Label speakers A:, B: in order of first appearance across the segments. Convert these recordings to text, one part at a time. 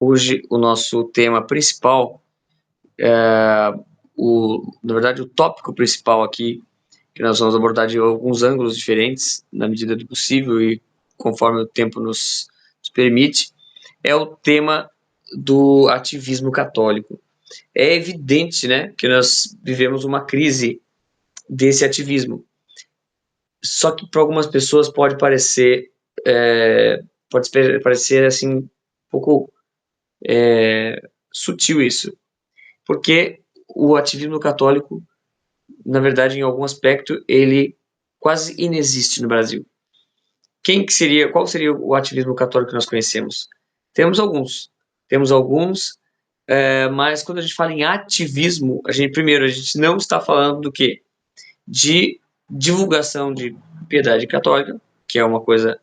A: Hoje o nosso tema principal, na verdade, o tópico principal aqui, que nós vamos abordar de alguns ângulos diferentes, na medida do possível e conforme o tempo nos permite, é o tema do ativismo católico. É evidente, né, que nós vivemos uma crise desse ativismo. Só que para algumas pessoas pode parecer assim um pouco sutil isso, porque o ativismo católico, na verdade, em algum aspecto, ele quase inexiste no Brasil. Qual seria o ativismo católico que nós conhecemos? Temos alguns, mas quando a gente fala em ativismo, primeiro, a gente não está falando do quê? De divulgação de piedade católica, que é uma coisa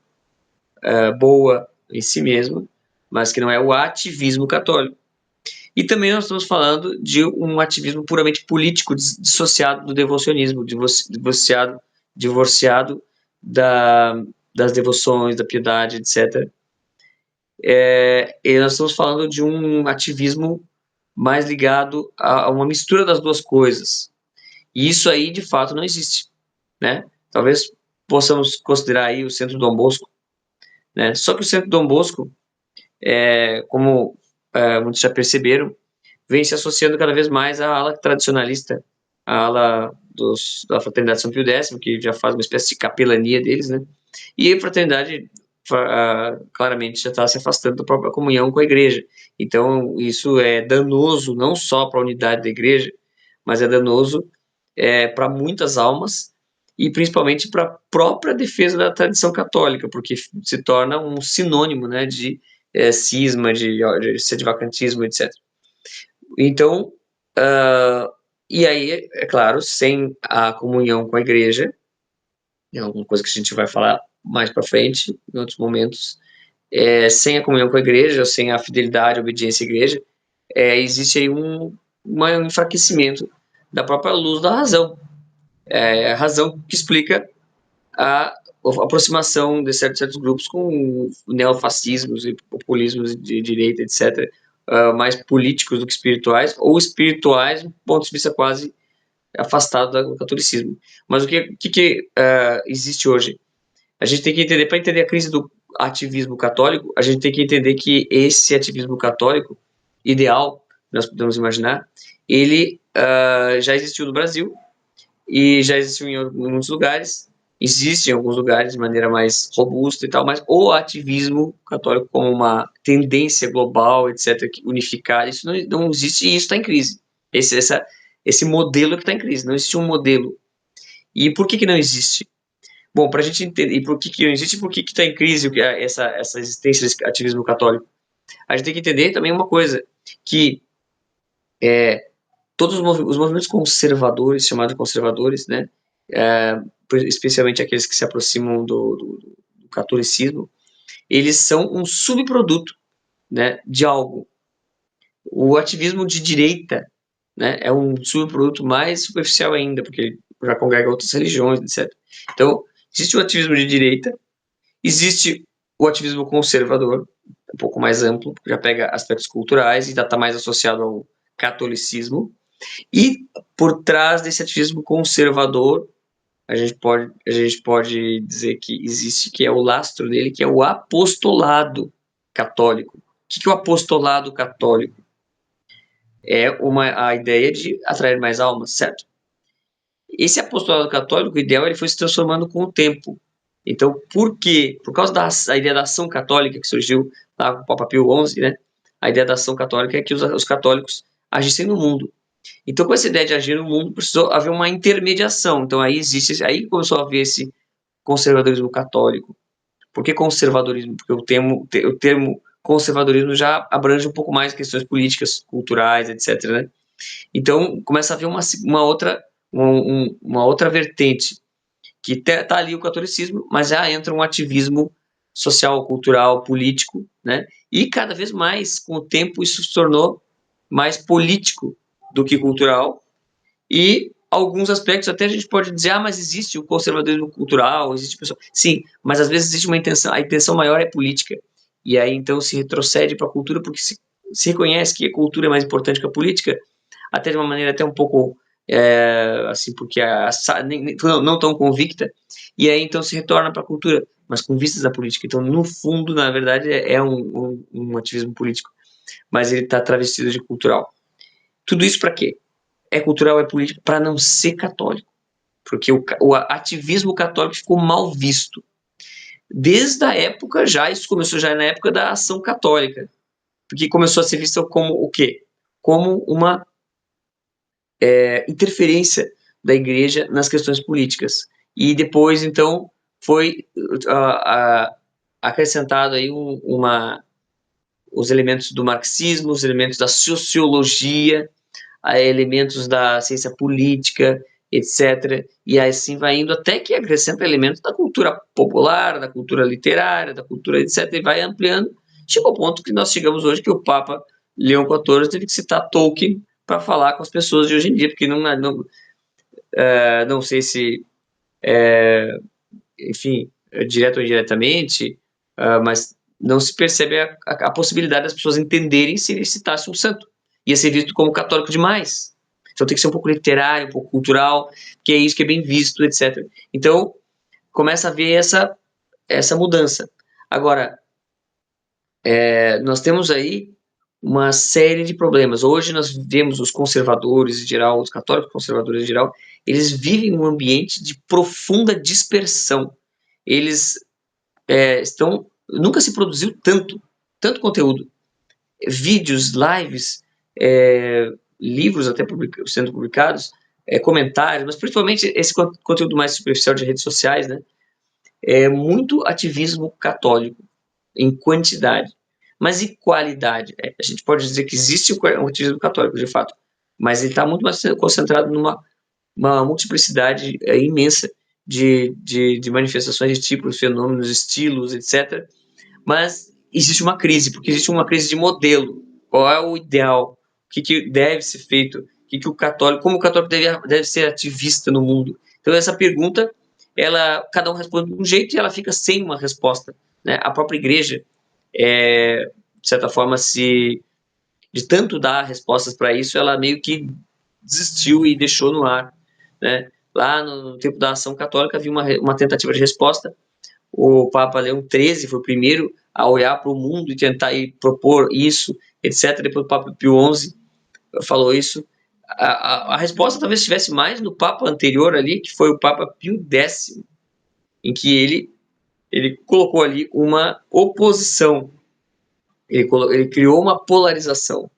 A: boa em si mesma, mas que não é o ativismo católico. E também nós estamos falando de um ativismo puramente político, dissociado do devocionismo, divorciado das devoções, da piedade, etc. E nós estamos falando de um ativismo mais ligado a uma mistura das duas coisas. E isso aí, de fato, não existe, né? Talvez possamos considerar aí o Centro Dom Bosco, né? Só que o Centro Dom Bosco, como muitos já perceberam, vem se associando cada vez mais à ala tradicionalista, à ala da Fraternidade São Pio X, que já faz uma espécie de capelania deles, né? E a fraternidade claramente já está se afastando da própria comunhão com a igreja. Então, isso é danoso não só para a unidade da igreja, mas é danoso para muitas almas e principalmente para a própria defesa da tradição católica, porque se torna um sinônimo, né, de cisma, de sedivacantismo, etc. Então, e aí, é claro, sem a comunhão com a igreja, é alguma coisa que a gente vai falar mais para frente, em outros momentos, sem a comunhão com a igreja, sem a fidelidade, a obediência à igreja, existe aí um enfraquecimento da própria luz da razão. A razão que explica a aproximação de certos grupos com neofascismos e populismos de direita, etc., mais políticos do que espirituais, ou espirituais, do ponto de vista quase afastado do catolicismo. Mas o que existe hoje? A gente tem que entender, para entender a crise do ativismo católico, a gente tem que entender que esse ativismo católico ideal, nós podemos imaginar, ele já existiu no Brasil e já existiu em muitos lugares, existe em alguns lugares de maneira mais robusta e tal, mas o ativismo católico como uma tendência global, etc., unificada, isso não existe e isso está em crise. Esse modelo que está em crise, não existe um modelo. E por que não existe? Bom, para a gente entender e por que não existe, por que está em crise essa existência desse ativismo católico, a gente tem que entender também uma coisa, que todos os movimentos conservadores, chamados conservadores, né, especialmente aqueles que se aproximam do catolicismo, eles são um subproduto, né, de algo. O ativismo de direita, né, é um subproduto mais superficial ainda, porque ele já congrega outras religiões, etc. Então, existe o ativismo de direita, existe o ativismo conservador, um pouco mais amplo, porque já pega aspectos culturais e já está mais associado ao catolicismo. E por trás desse ativismo conservador, a gente pode dizer que existe, que é o lastro dele, que é o apostolado católico. O que é o apostolado católico? É a ideia de atrair mais almas, certo? Esse apostolado católico, o ideal, ele foi se transformando com o tempo. Então, por quê? Por causa da ideia da ação católica que surgiu lá com o Papa Pio XI, né? A ideia da ação católica é que os católicos agissem no mundo. Então, com essa ideia de agir no mundo, precisou haver uma intermediação. Então, aí começou a haver esse conservadorismo católico. Por que conservadorismo? Porque o termo conservadorismo já abrange um pouco mais questões políticas, culturais, etc., né? Então, começa a haver uma outra vertente, que está ali o catolicismo, mas já entra um ativismo social, cultural, político, né? E cada vez mais, com o tempo, isso se tornou mais político do que cultural, e alguns aspectos até a gente pode dizer, mas existe o conservadorismo cultural, existe pessoa. Sim, mas às vezes existe uma intenção, a intenção maior é política. e aí então se retrocede para a cultura porque se reconhece que a cultura é mais importante que a política, até de uma maneira até um pouco, assim, porque não tão convicta, e aí então se retorna para a cultura, mas com vistas à política. Então, no fundo, na verdade, é um ativismo político, mas ele está travestido de cultural. Tudo isso para quê? É cultural, é político, para não ser católico, porque o ativismo católico ficou mal visto. Desde a época já, isso começou já na época da ação católica, porque começou a ser visto como o quê? Como uma interferência da igreja nas questões políticas. E depois, então, foi acrescentado aí os elementos do marxismo, os elementos da sociologia, elementos da ciência política, etc. E assim vai indo até que acrescenta elementos da cultura popular, da cultura literária, da cultura, etc. E vai ampliando. Chegou ao ponto que nós chegamos hoje que o Papa Leão XIV teve que citar Tolkien para falar com as pessoas de hoje em dia, porque não sei se, enfim, direto ou indiretamente, mas não se percebe a possibilidade das pessoas entenderem se ele citasse um santo. Ia ser visto como católico demais. Então tem que ser um pouco literário, um pouco cultural, que é isso que é bem visto, etc. Então começa a haver essa mudança. Agora, nós temos aí uma série de problemas. Hoje nós vemos os conservadores em geral, os católicos conservadores em geral, eles vivem num ambiente de profunda dispersão. Eles nunca se produziu tanto conteúdo, vídeos, lives, livros até sendo publicados, comentários, mas principalmente esse conteúdo mais superficial de redes sociais, né? É muito ativismo católico em quantidade, mas e qualidade? A gente pode dizer que existe o ativismo católico, de fato, mas ele está muito mais concentrado numa multiplicidade imensa de manifestações de tipos, fenômenos, estilos, etc. Mas existe uma crise, porque existe uma crise de modelo. Qual é o ideal? O que deve ser feito? Como o católico deve ser ativista no mundo? Então, essa pergunta, cada um responde de um jeito e ela fica sem uma resposta, né? A própria igreja, de certa forma, de tanto dar respostas para isso, ela meio que desistiu e deixou no ar, né? Lá no tempo da ação católica havia uma tentativa de resposta. O Papa Leão XIII foi o primeiro a olhar para o mundo e tentar propor isso, etc. Depois o Papa Pio XI falou isso. A resposta talvez estivesse mais no Papa anterior ali, que foi o Papa Pio X, em que ele colocou ali uma oposição, ele criou uma polarização.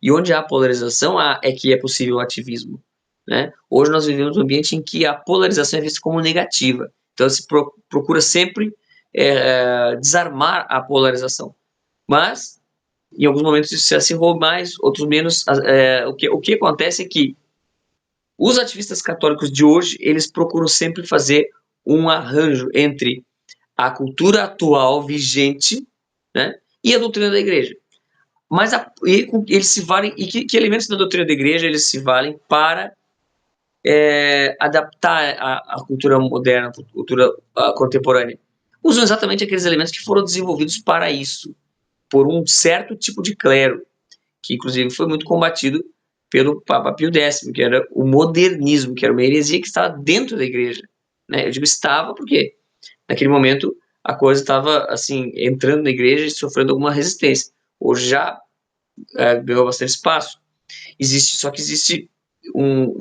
A: E onde há polarização, é que é possível o ativismo, né? Hoje nós vivemos um ambiente em que a polarização é vista como negativa. Então se procura sempre desarmar a polarização. Mas, em alguns momentos isso se acirrou mais, outros menos. O que acontece é que os ativistas católicos de hoje, eles procuram sempre fazer um arranjo entre a cultura atual vigente, né, e a doutrina da igreja. Mas eles se valem, e que elementos da doutrina da igreja eles se valem para adaptar a cultura moderna, a cultura contemporânea? Usam exatamente aqueles elementos que foram desenvolvidos para isso, por um certo tipo de clero, que inclusive foi muito combatido pelo Papa Pio X, que era o modernismo, que era uma heresia que estava dentro da igreja, né? Eu digo estava porque naquele momento a coisa estava assim entrando na igreja e sofrendo alguma resistência. Hoje já ganhou bastante espaço. Só que existe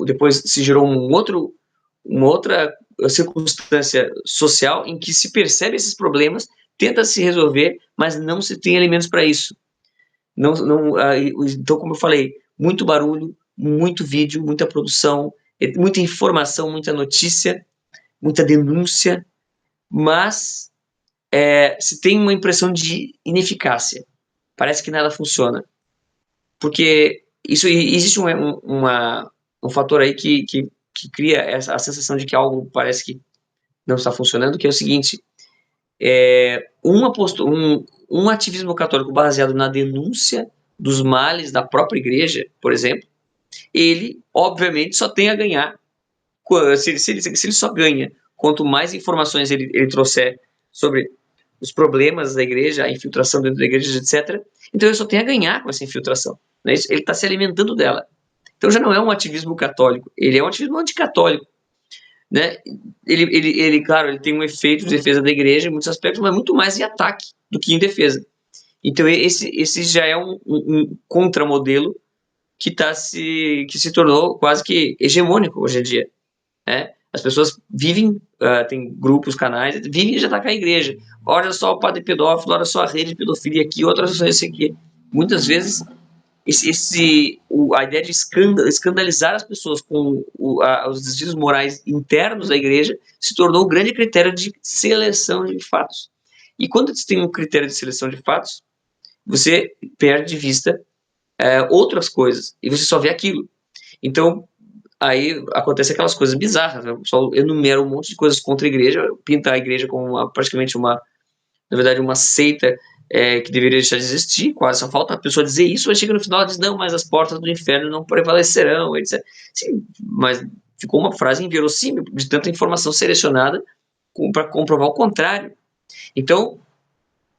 A: depois se gerou uma outra circunstância social em que se percebe esses problemas, tenta se resolver, mas não se tem elementos para isso. Então, como eu falei, muito barulho, muito vídeo, muita produção, muita informação, muita notícia, muita denúncia, mas se tem uma impressão de ineficácia. Parece que nada funciona. Porque existe um fator aí que cria a sensação de que algo parece que não está funcionando, que é o seguinte: um ativismo católico baseado na denúncia dos males da própria igreja, por exemplo, ele obviamente só tem a ganhar. Se ele só ganha, quanto mais informações ele trouxer sobre os problemas da igreja, a infiltração dentro da igreja, etc. Então ele só tem a ganhar com essa infiltração, né? Ele está se alimentando dela. Então já não é um ativismo católico, ele é um ativismo anticatólico, né? Claro, ele tem um efeito de defesa da igreja em muitos aspectos, mas muito mais em ataque do que em defesa. Então esse já é um contramodelo que se tornou quase que hegemônico hoje em dia, né? As pessoas vivem, tem grupos, canais, vivem de atacar a igreja. Olha só o padre pedófilo, olha só a rede de pedofilia aqui, outra só esse aqui. Muitas vezes a ideia de escandalizar as pessoas com os desvios morais internos da igreja se tornou um grande critério de seleção de fatos. E quando você tem um critério de seleção de fatos, você perde de vista outras coisas e você só vê aquilo. Então, aí acontece aquelas coisas bizarras, né? O pessoal enumera um monte de coisas contra a igreja, pinta a igreja como praticamente na verdade, uma seita que deveria deixar de existir, quase só falta a pessoa dizer isso, mas chega no final e diz, não, mas as portas do inferno não prevalecerão, etc. Sim, mas ficou uma frase inverossímil, de tanta informação selecionada para comprovar o contrário. Então,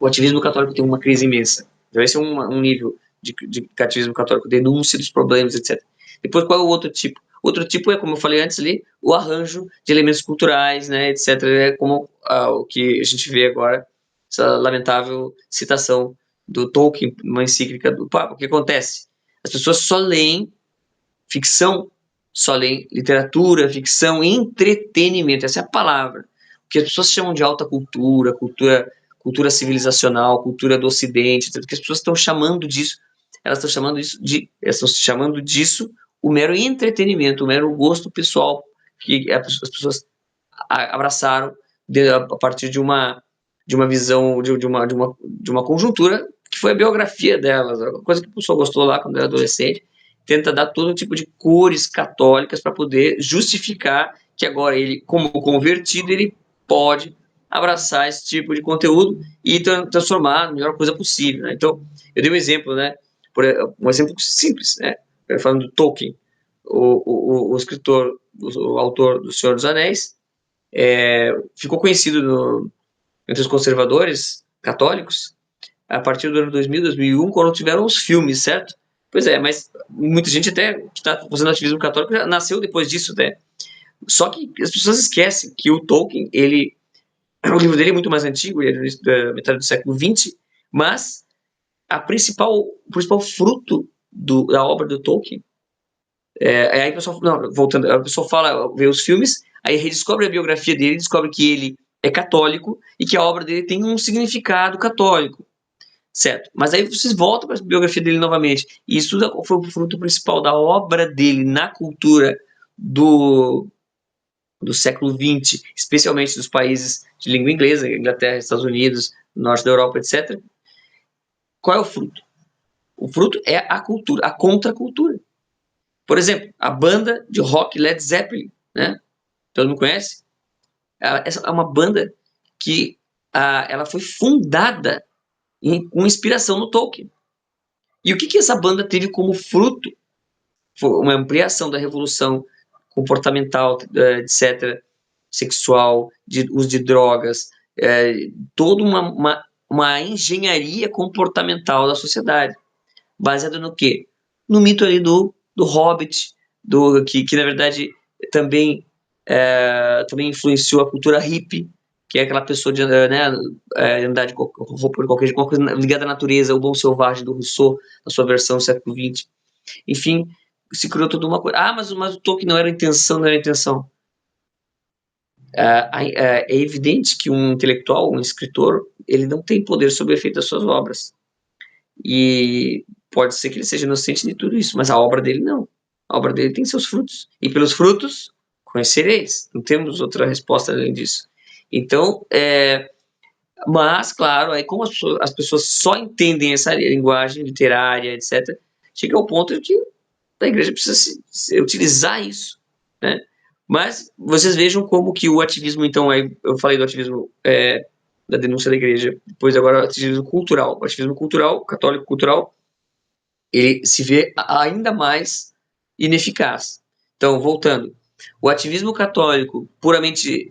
A: o ativismo católico tem uma crise imensa. Então, esse é um nível de ativismo católico, denúncia dos problemas, etc. Depois, qual é o outro tipo? Outro tipo é, como eu falei antes ali, o arranjo de elementos culturais, né, etc. É como o que a gente vê agora, essa lamentável citação do Tolkien, uma encíclica do Papa. O que acontece? As pessoas só leem ficção, só leem literatura, ficção, entretenimento, essa é a palavra. O que as pessoas chamam de alta cultura, cultura civilizacional, cultura do Ocidente, o que as pessoas estão chamando disso, elas estão chamando disso o mero entretenimento, o mero gosto pessoal que as pessoas abraçaram a partir de uma visão, de uma conjuntura que foi a biografia delas, a coisa que a pessoa gostou lá quando era adolescente, tenta dar todo tipo de cores católicas para poder justificar que agora ele, como convertido, ele pode abraçar esse tipo de conteúdo e transformar na melhor coisa possível, né? Então, eu dei um exemplo, né? Um exemplo simples, né? Falando do Tolkien, o escritor, o autor do Senhor dos Anéis, ficou conhecido entre os conservadores católicos a partir do ano 2000, 2001, quando tiveram os filmes, certo? Pois é, mas muita gente até que está fazendo ativismo católico já nasceu depois disso, né? Só que as pessoas esquecem que o Tolkien, o livro dele é muito mais antigo, ele é da metade do século XX, mas o principal fruto da obra do Tolkien aí o pessoal, não, voltando, a pessoa fala, vê os filmes, aí redescobre a biografia dele, descobre que ele é católico e que a obra dele tem um significado católico, certo? Mas aí vocês voltam para a biografia dele novamente, e isso foi o fruto principal da obra dele na cultura do século XX, especialmente dos países de língua inglesa, Inglaterra, Estados Unidos, norte da Europa, etc. Qual é o fruto? O fruto é a cultura, a contracultura. Por exemplo, a banda de rock Led Zeppelin, né? Todo mundo conhece? Essa é uma banda que ela foi fundada com inspiração no Tolkien. E o que essa banda teve como fruto? Foi uma ampliação da revolução comportamental, etc., sexual, de uso de drogas, toda uma engenharia comportamental da sociedade. Baseada no quê? No mito ali do Hobbit, que na verdade também influenciou a cultura hippie, que é aquela pessoa de andar de roupa de qualquer jeito, coisa ligada à natureza, o bom selvagem do Rousseau, na sua versão do século XX. Enfim, se criou toda uma coisa. Mas o Tolkien não era intenção, não era intenção. É evidente que um intelectual, um escritor, ele não tem poder sobre o efeito das suas obras. E pode ser que ele seja inocente de tudo isso, mas a obra dele não. A obra dele tem seus frutos. E pelos frutos conhecereis. Não temos outra resposta além disso. Então, mas, claro, aí como as pessoas só entendem essa linguagem literária, etc., chega ao ponto de que a igreja precisa utilizar isso, né? Mas vocês vejam como que o ativismo, então, aí eu falei do ativismo da denúncia da igreja, depois agora o ativismo cultural. O ativismo cultural, católico cultural, ele se vê ainda mais ineficaz. Então, voltando, o ativismo católico puramente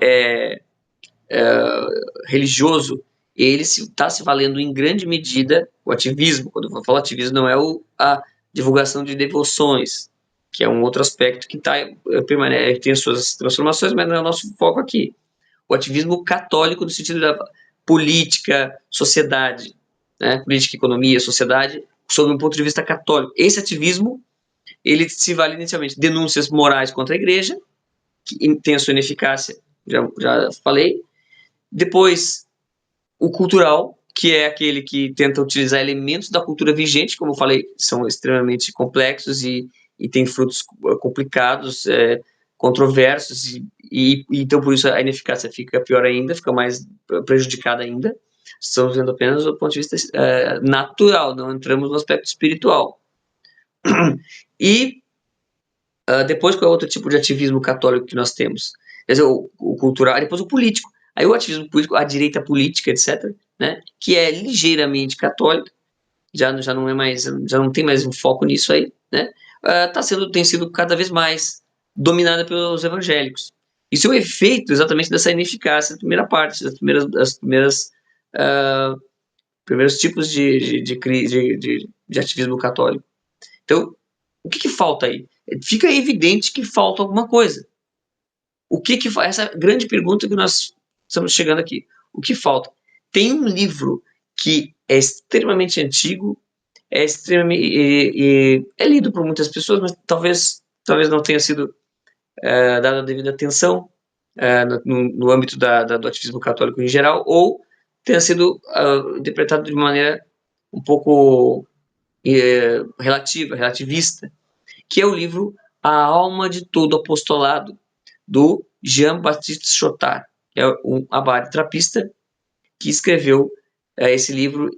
A: religioso, ele está se valendo em grande medida, o ativismo, quando eu falo ativismo, não é a divulgação de devoções, que é um outro aspecto que permanece, tem suas transformações, mas não é o nosso foco aqui. O ativismo católico no sentido da política, sociedade, né? Política, economia, sociedade, sob um ponto de vista católico. Esse ativismo, ele se vale inicialmente de denúncias morais contra a igreja, que tem a sua ineficácia, já falei. Depois, o cultural, que é aquele que tenta utilizar elementos da cultura vigente, como eu falei, são extremamente complexos e têm frutos complicados, controversos, então por isso a ineficácia fica pior ainda, fica mais prejudicada ainda. Estamos vendo apenas do ponto de vista natural, não entramos no aspecto espiritual. E depois, qual é outro tipo de ativismo católico que nós temos? Quer dizer, o cultural, depois o político. Aí o ativismo político, a direita política, etc., né, que é ligeiramente católica, já não é mais, já não tem mais um foco nisso aí, né, tem sido cada vez mais dominada pelos evangélicos. Isso é o efeito exatamente dessa ineficácia da primeira parte, primeiros tipos de ativismo católico. Então, o que falta aí? Fica evidente que falta alguma coisa. O que essa grande pergunta que nós estamos chegando aqui. O que falta? Tem um livro que é extremamente antigo, é lido por muitas pessoas, mas talvez não tenha sido dada a devida atenção no âmbito do ativismo católico em geral, ou tenha sido interpretado de maneira um pouco relativista, que é o livro A Alma de Todo Apostolado, do Jean-Baptiste Chotard, que é um abade trapista que escreveu esse livro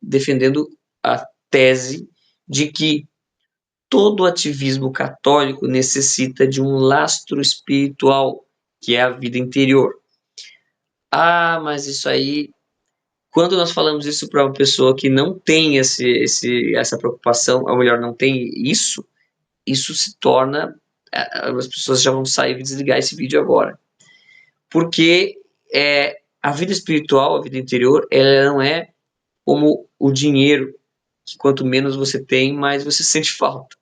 A: defendendo a tese de que todo ativismo católico necessita de um lastro espiritual, que é a vida interior. Mas isso aí, quando nós falamos isso para uma pessoa que não tem essa preocupação, ou melhor, não tem isso se torna... As pessoas já vão sair e desligar esse vídeo agora. Porque a vida espiritual, a vida interior, ela não é como o dinheiro, que quanto menos você tem, mais você sente falta.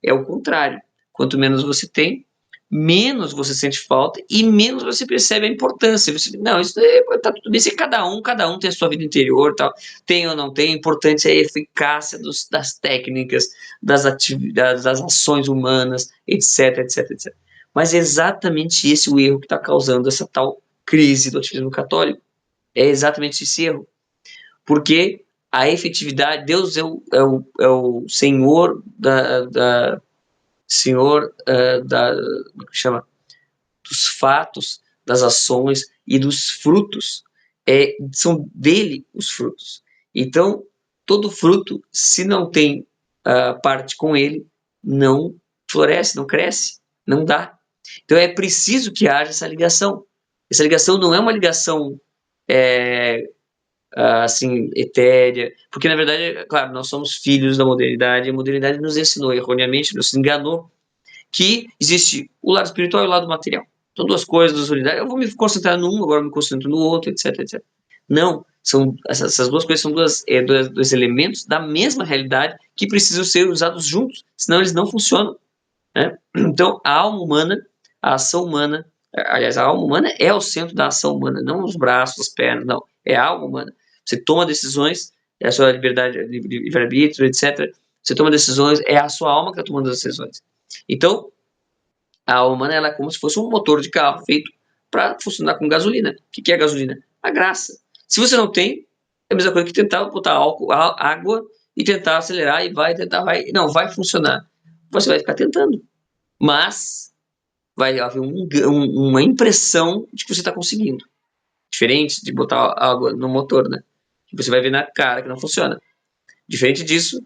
A: É o contrário. Quanto menos você tem, menos você sente falta e menos você percebe a importância. Você, não, isso tá tudo bem, se cada um tem a sua vida interior, tal, tem ou não tem, o importante é a eficácia das técnicas, das atividades, das ações humanas, etc, etc, etc. Mas é exatamente esse o erro que está causando essa tal crise do ativismo católico. É exatamente esse erro. Porque a efetividade, Deus é o Senhor que chama, dos fatos, das ações e dos frutos. São dele os frutos. Então, todo fruto, se não tem parte com ele, não floresce, não cresce, não dá. Então, é preciso que haja essa ligação. Essa ligação não é uma ligação assim, etérea, porque na verdade, claro, nós somos filhos da modernidade, a modernidade nos ensinou erroneamente, nos enganou, que existe o lado espiritual e o lado material. São duas coisas, duas unidades. Eu vou me concentrar num, agora eu me concentro no outro, etc, etc. Não, essas duas coisas são dois elementos da mesma realidade que precisam ser usados juntos, senão eles não funcionam, né? Então, a alma humana, a ação humana, aliás, a alma humana é o centro da ação humana, não os braços, as pernas, não, é a alma humana. Você toma decisões, é a sua liberdade, livre-arbítrio, etc. Você toma decisões, é a sua alma que está tomando as decisões. Então, a alma humana ela é como se fosse um motor de carro feito para funcionar com gasolina. O que é a gasolina? A graça. Se você não tem, é a mesma coisa que tentar botar álcool, água e tentar acelerar e vai. Não, vai funcionar. Você vai ficar tentando. Mas vai haver uma impressão de que você está conseguindo. Diferente de botar água no motor, né? Que você vai ver na cara que não funciona. Diferente disso,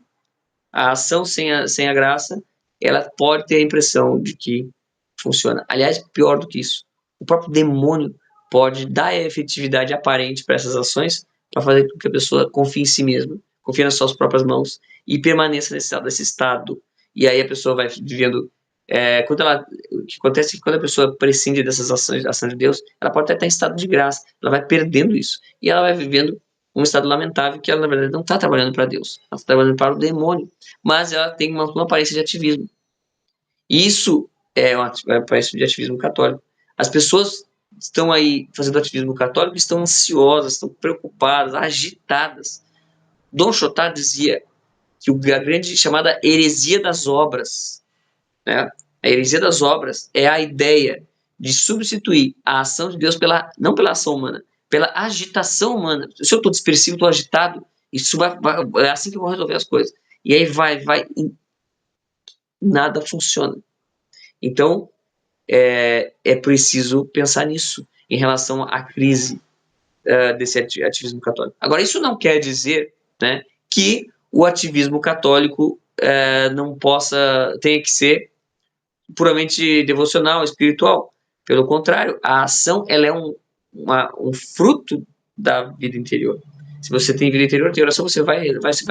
A: a ação sem a graça, ela pode ter a impressão de que funciona. Aliás, pior do que isso, o próprio demônio pode dar efetividade aparente para essas ações para fazer com que a pessoa confie em si mesma, confie nas suas próprias mãos e permaneça nesse estado. E aí a pessoa vai vivendo O que acontece é que quando a pessoa prescinde dessas ações de Deus, ela pode até estar em estado de graça, ela vai perdendo isso. E ela vai vivendo um estado lamentável que ela, na verdade, não está trabalhando para Deus, ela está trabalhando para o demônio. Mas ela tem uma aparência de ativismo. Isso uma aparência de ativismo católico. As pessoas estão aí fazendo ativismo católico, estão ansiosas, estão preocupadas, agitadas. Dom Chotard dizia que a grande chamada heresia das obras, né? A heresia das obras é a ideia de substituir a ação de Deus não pela ação humana, pela agitação humana. Se eu estou dispersivo, estou agitado, é assim que eu vou resolver as coisas. E aí e nada funciona. Então, é preciso pensar nisso, em relação à crise desse ativismo católico. Agora, isso não quer dizer, né, que o ativismo católico tenha que ser puramente devocional, espiritual. Pelo contrário, a ação ela é um fruto da vida interior. Se você tem vida interior, tem oração, você vai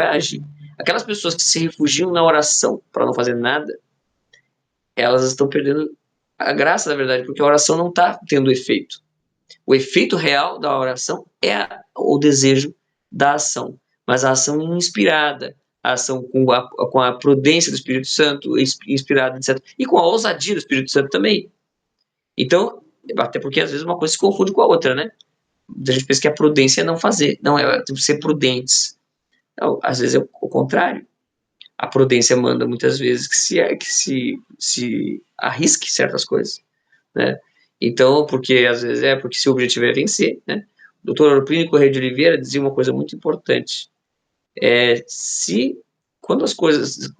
A: agir. Aquelas pessoas que se refugiam na oração para não fazer nada, elas estão perdendo a graça, na verdade, porque a oração não está tendo efeito. O efeito real da oração é o desejo da ação, mas a ação inspirada, a ação com a prudência do Espírito Santo, inspirada, etc. E com a ousadia do Espírito Santo também. Então, até porque às vezes uma coisa se confunde com a outra, né? A gente pensa que a prudência é não fazer, não é ser prudentes. Não, às vezes é o contrário. A prudência manda muitas vezes se arrisque certas coisas, né? Então, porque às vezes porque se o objetivo é vencer, né? O Dr. Ouro Correia de Oliveira dizia uma coisa muito importante. Quando as coisas,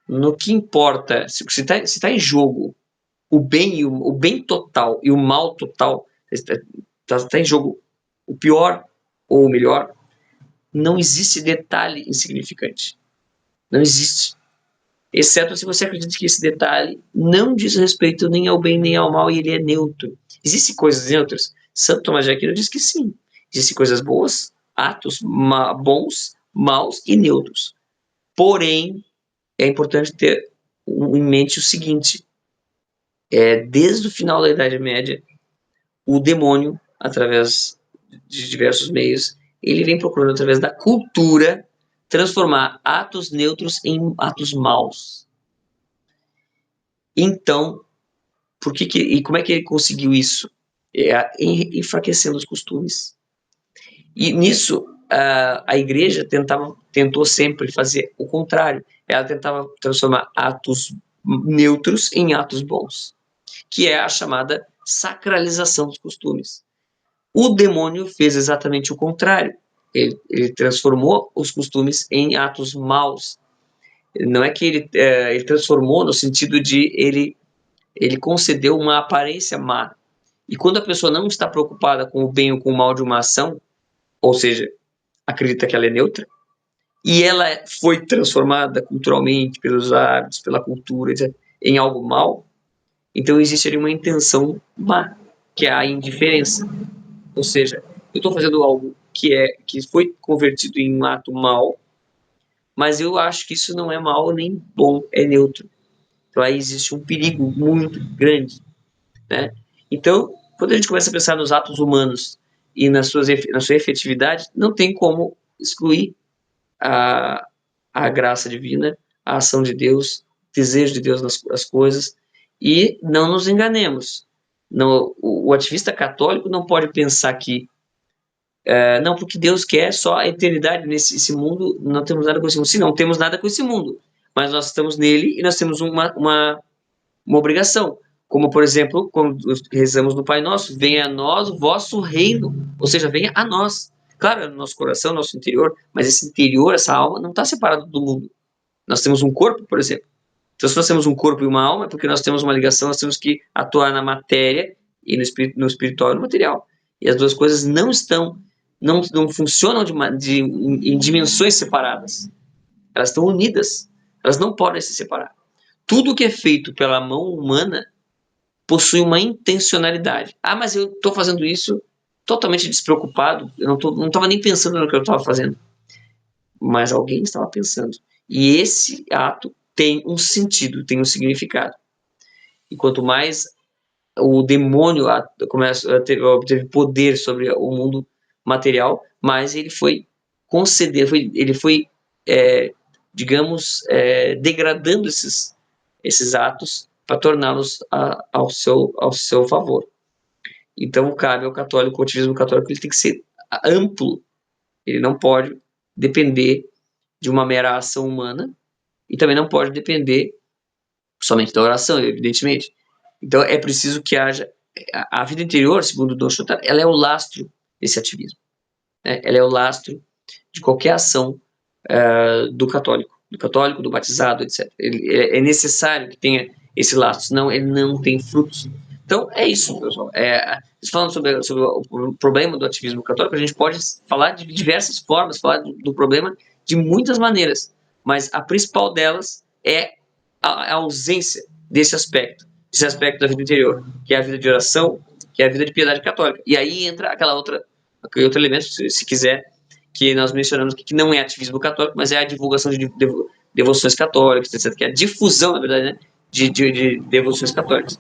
A: no que importa, se está em jogo o bem total e o mal total, está em jogo o pior ou o melhor, não existe detalhe insignificante. Não existe. Exceto se você acredita que esse detalhe não diz respeito nem ao bem nem ao mal e ele é neutro. Existem coisas neutras? Santo Tomás de Aquino diz que sim. Existem coisas boas, atos bons, maus e neutros. Porém, é importante ter em mente o seguinte: desde o final da Idade Média, o demônio, através de diversos meios, ele vem procurando, através da cultura, transformar atos neutros em atos maus. Então, e como é que ele conseguiu isso? Enfraquecendo os costumes. E nisso, a igreja tentou sempre fazer o contrário. Ela tentava transformar atos neutros em atos bons, que é a chamada sacralização dos costumes. O demônio fez exatamente o contrário. Ele transformou os costumes em atos maus. Não é que ele transformou no sentido de ele concedeu uma aparência má. E quando a pessoa não está preocupada com o bem ou com o mal de uma ação, ou seja, acredita que ela é neutra, e ela foi transformada culturalmente pelos hábitos, pela cultura, etc., em algo mal, então existe ali uma intenção má, que é a indiferença. Ou seja, eu estou fazendo algo que foi convertido em um ato mal, mas eu acho que isso não é mal nem bom, é neutro. Então aí existe um perigo muito grande, né? Então, quando a gente começa a pensar nos atos humanos e na sua efetividade, não tem como excluir a, a graça divina, a ação de Deus, o desejo de Deus nas coisas, e não nos enganemos. Não, o ativista católico não pode pensar que não, porque Deus quer só a eternidade nesse mundo, não temos nada com esse mundo. Sim, não temos nada com esse mundo, mas nós estamos nele e nós temos uma obrigação. Como, por exemplo, quando rezamos no Pai Nosso, venha a nós o vosso reino, ou seja, venha a nós. Claro, é no nosso coração, no nosso interior, mas esse interior, essa alma, não está separado do mundo. Nós temos um corpo, por exemplo. Então, se nós temos um corpo e uma alma, é porque nós temos uma ligação, nós temos que atuar na matéria e no espiritual e no material. E as duas coisas não funcionam em dimensões separadas. Elas estão unidas. Elas não podem se separar. Tudo que é feito pela mão humana possui uma intencionalidade. Ah, mas eu estou fazendo isso totalmente despreocupado, eu não estava nem pensando no que eu estava fazendo. Mas alguém estava pensando. E esse ato tem um sentido, tem um significado. E quanto mais o demônio teve poder sobre o mundo material, mais ele foi ele foi, digamos, degradando esses atos para torná-los ao seu favor. Então, cabe ao católico, o ativismo católico, ele tem que ser amplo, ele não pode depender de uma mera ação humana e também não pode depender somente da oração, evidentemente. Então, é preciso que haja a vida interior, segundo o Don Schroeder, ela é o lastro desse ativismo, né? Ela é o lastro de qualquer ação do católico, do batizado, etc. É necessário que tenha esse lastro, senão ele não tem frutos. Então, é isso, pessoal. Falando sobre o problema do ativismo católico, a gente pode falar de diversas formas, falar do problema de muitas maneiras, mas a principal delas é a ausência desse aspecto da vida interior, que é a vida de oração, que é a vida de piedade católica. E aí entra aquele outro elemento, se quiser, que nós mencionamos aqui, que não é ativismo católico, mas é a divulgação de devoções católicas, etc., que é a difusão, na verdade, né, de devoções católicas.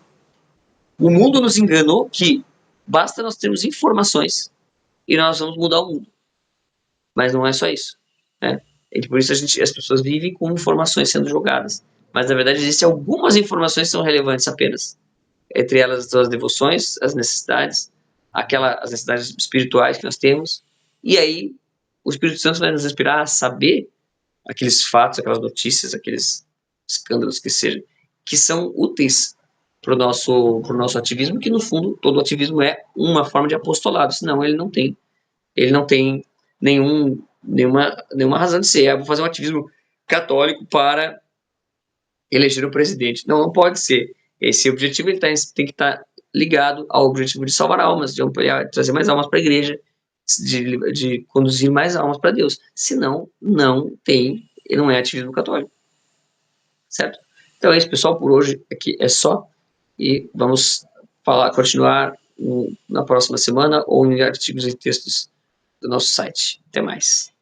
A: O mundo nos enganou que basta nós termos informações e nós vamos mudar o mundo. Mas não é só isso, né? E por isso as pessoas vivem com informações sendo jogadas. Mas, na verdade, existem algumas informações que são relevantes apenas. Entre elas, as devoções, as necessidades, as necessidades espirituais que nós temos. E aí, o Espírito Santo vai nos inspirar a saber aqueles fatos, aquelas notícias, aqueles escândalos que sejam, que são úteis para o nosso ativismo, que no fundo todo ativismo é uma forma de apostolado, senão ele não tem nenhuma razão de ser. Vou fazer um ativismo católico para eleger o presidente. Não pode ser. Esse objetivo ele tem que estar ligado ao objetivo de salvar almas, de ampliar, trazer mais almas para a igreja, de conduzir mais almas para Deus. Senão, não é ativismo católico. Certo? Então é isso, pessoal. Por hoje aqui é só. E vamos continuar na próxima semana ou em artigos e textos do nosso site. Até mais.